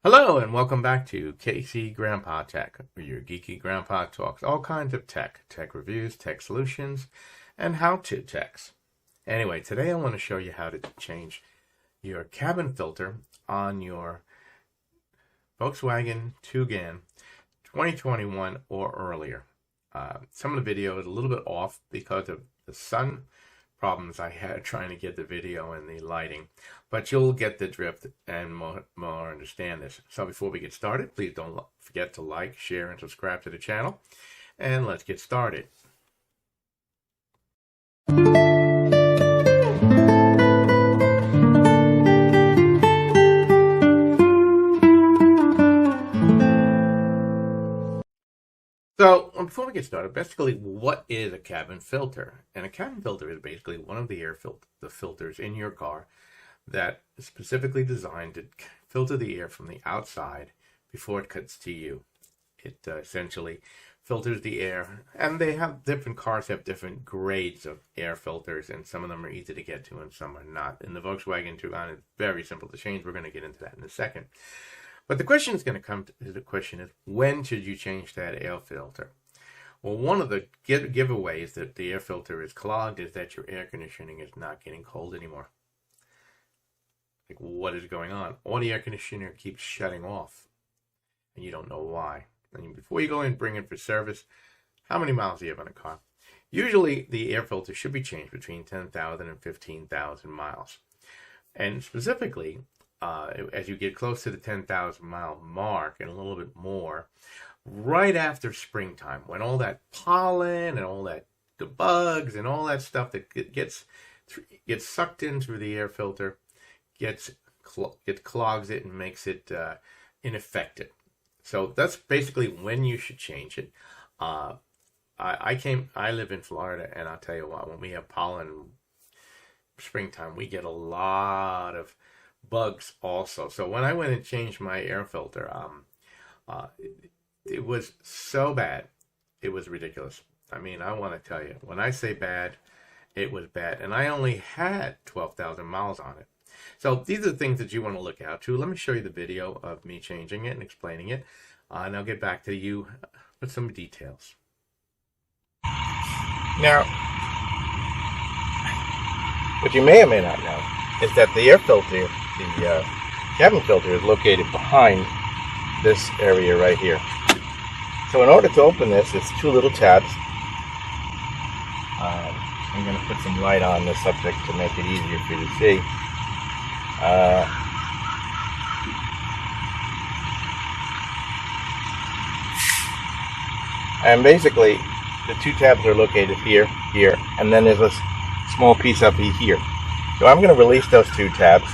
Hello and welcome back to KC Grandpa Tech, where your geeky grandpa talks all kinds of tech reviews, tech solutions, and how-to techs. Anyway, today I want to show you how to change your cabin filter on your Volkswagen Tiguan 2021 or earlier. Some of the video is a little bit off because of the sun problems I had trying to get the video and the lighting, but you'll get the drift and more understand this. So before we get started, please don't forget to like, share, and subscribe to the channel, and let's get started. So before we get started, basically, what is a cabin filter? And a cabin filter is basically one of the filters in your car that is specifically designed to filter the air from the outside before it cuts to you. It essentially filters the air, and different cars have different grades of air filters, and some of them are easy to get to and some are not. In the Volkswagen Tiguan, it's very simple to change. We're going to get into that in a second. But the question is going to come to the question is, when should you change that air filter? Well, one of the giveaways that the air filter is clogged is that your air conditioning is not getting cold anymore. Like, what is going on? Or the air conditioner keeps shutting off, and you don't know why. And before you go in and bring it for service, how many miles do you have on a car? Usually, the air filter should be changed between 10,000 and 15,000 miles. And specifically, as you get close to the 10,000 mile mark and a little bit more, right after springtime, when all that pollen and all that the bugs and all that stuff that gets sucked in through the air filter it clogs it and makes it ineffective. So that's basically when you should change it. I live in Florida, and I'll tell you what, when we have pollen springtime, we get a lot of bugs also. So when I went and changed my air filter, it was so bad, it was ridiculous. I mean, I want to tell you, when I say bad, it was bad, and I only had 12,000 miles on it. So these are the things that you want to look out to. Let me show you the video of me changing it and explaining it, and I'll get back to you with some details. Now, what you may or may not know is that the air filter, the cabin filter, is located behind this area right here. So in order to open this, it's two little tabs. I'm going to put some light on this subject to make it easier for you to see. And basically, the two tabs are located here, and then there's a small piece up here. So I'm going to release those two tabs.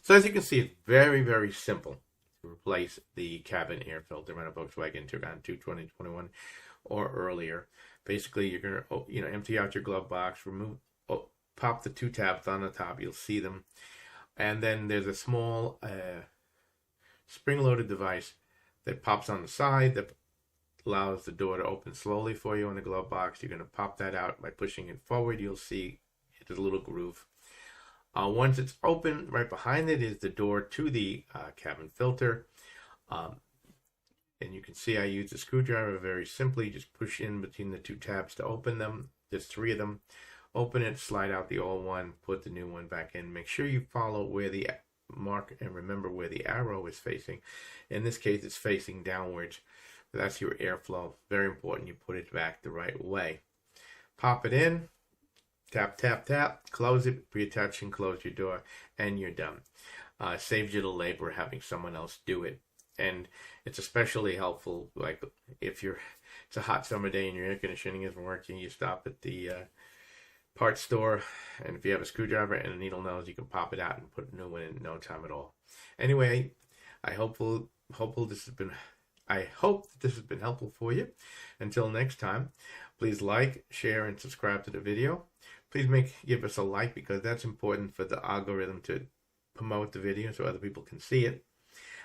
So as you can see, it's very, very simple to replace the cabin air filter on a Volkswagen Tiguan 2021 or earlier. Basically, you're gonna empty out your glove box, pop the two tabs on the top. You'll see them, and then there's a small spring-loaded device that pops on the side that allows the door to open slowly for you on the glove box. You're going to pop that out by pushing it forward. You'll see there's a little groove. Once it's open, right behind it is the door to the cabin filter. And you can see I use a screwdriver very simply. Just push in between the two tabs to open them. There's 3 of them. Open it, slide out the old one, put the new one back in. Make sure you follow where the mark and remember where the arrow is facing. In this case, it's facing downwards. That's your airflow. Very important you put it back the right way. Pop it in. Tap, tap, tap. Close it. Reattach and close your door. And you're done. Saves you the labor having someone else do it. And it's especially helpful, like if it's a hot summer day and your air conditioning isn't working, you stop at the parts store, and if you have a screwdriver and a needle nose, you can pop it out and put a new one in no time at all. Anyway, I hope this has been helpful for you. Until next time, please like, share, and subscribe to the video. Please give us a like, because that's important for the algorithm to promote the video so other people can see it.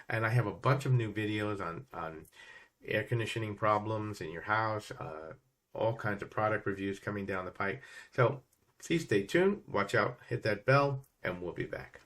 And I have a bunch of new videos on air conditioning problems in your house, all kinds of product reviews coming down the pike. So please stay tuned, watch out, hit that bell, and we'll be back.